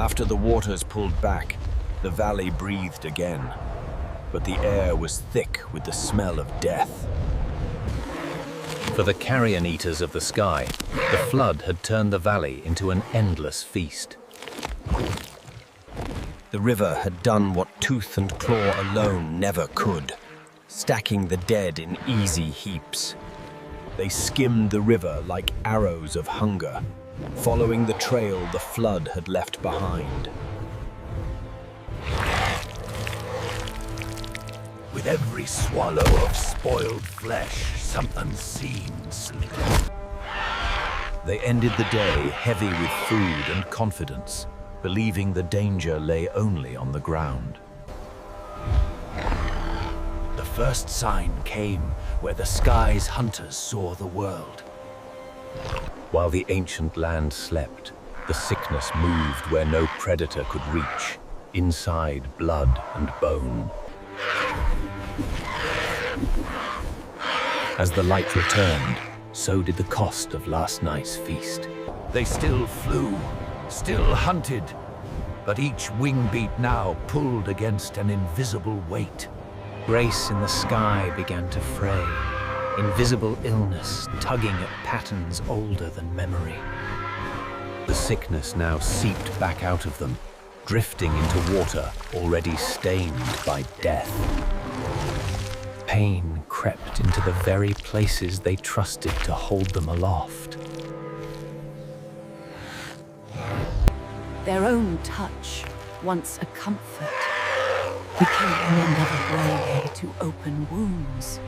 After the waters pulled back, the valley breathed again, but the air was thick with the smell of death. For the carrion eaters of the sky, the flood had turned the valley into an endless feast. The river had done what tooth and claw alone never could, stacking the dead in easy heaps. They skimmed the river like arrows of hunger, following the trail the flood had left behind. With every swallow of spoiled flesh, some unseen sleep. They ended the day heavy with food and confidence, believing the danger lay only on the ground. The first sign came where the sky's hunters saw the world. While the ancient land slept, the sickness moved where no predator could reach, inside blood and bone. As the light returned, so did the cost of last night's feast. They still flew, still hunted, but each wing beat now pulled against an invisible weight. Grace in the sky began to fray, invisible illness tugging at patterns older than memory. The sickness now seeped back out of them, drifting into water already stained by death. Pain crept into the very places they trusted to hold them aloft. Their own touch, once a comfort, became another way to open wounds.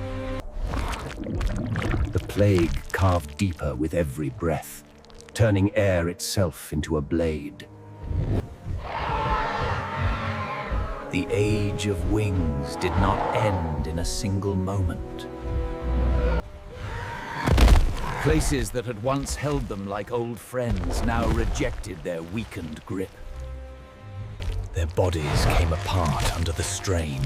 The plague carved deeper with every breath, turning air itself into a blade. The age of wings did not end in a single moment. Places that had once held them like old friends now rejected their weakened grip. Their bodies came apart under the strain,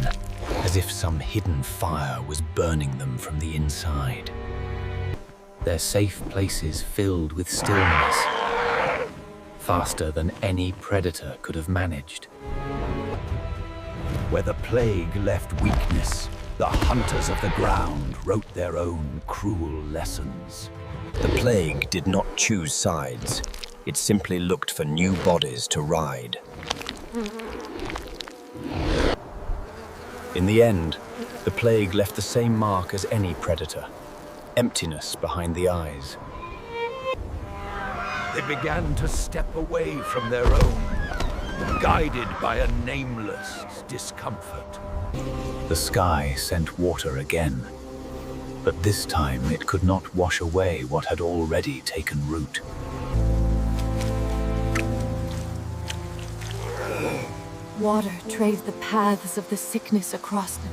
as if some hidden fire was burning them from the inside. Their safe places filled with stillness, faster than any predator could have managed. Where the plague left weakness, the hunters of the ground wrote their own cruel lessons. The plague did not choose sides. It simply looked for new bodies to ride. In the end, the plague left the same mark as any predator: emptiness behind the eyes. They began to step away from their own, guided by a nameless discomfort. The sky sent water again, but this time it could not wash away what had already taken root. Water traced the paths of the sickness across them.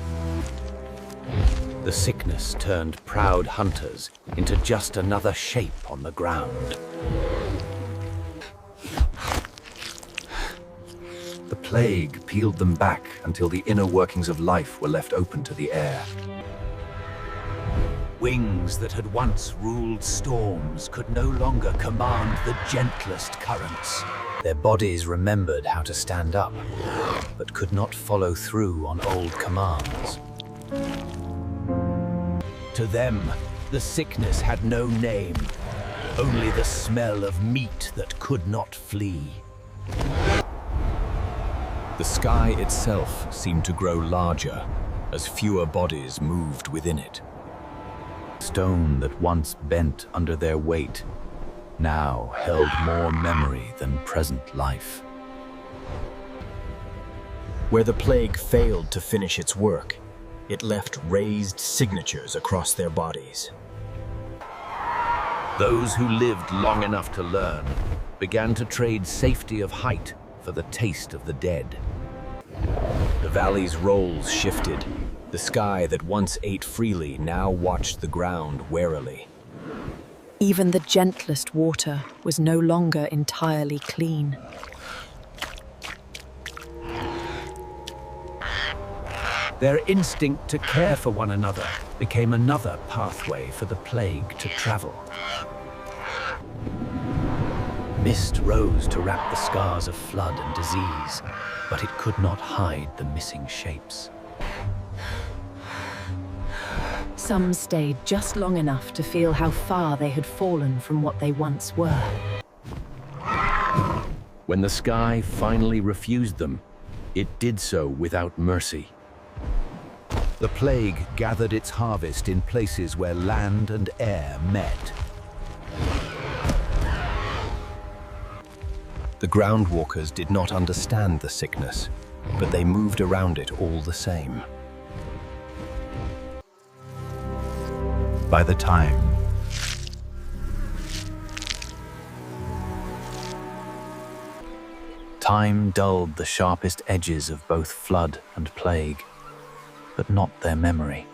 The sickness turned proud hunters into just another shape on the ground. The plague peeled them back until the inner workings of life were left open to the air. Wings that had once ruled storms could no longer command the gentlest currents. Their bodies remembered how to stand up, but could not follow through on old commands. To them, the sickness had no name, only the smell of meat that could not flee. The sky itself seemed to grow larger as fewer bodies moved within it. Stone that once bent under their weight now held more memory than present life. Where the plague failed to finish its work, it left raised signatures across their bodies. Those who lived long enough to learn began to trade safety of height for the taste of the dead. The valley's roles shifted. The sky that once ate freely now watched the ground warily. Even the gentlest water was no longer entirely clean. Their instinct to care for one another became another pathway for the plague to travel. Mist rose to wrap the scars of flood and disease, but it could not hide the missing shapes. Some stayed just long enough to feel how far they had fallen from what they once were. When the sky finally refused them, it did so without mercy. The plague gathered its harvest in places where land and air met. The groundwalkers did not understand the sickness, but they moved around it all the same. By the time Time dulled the sharpest edges of both flood and plague, but not their memory.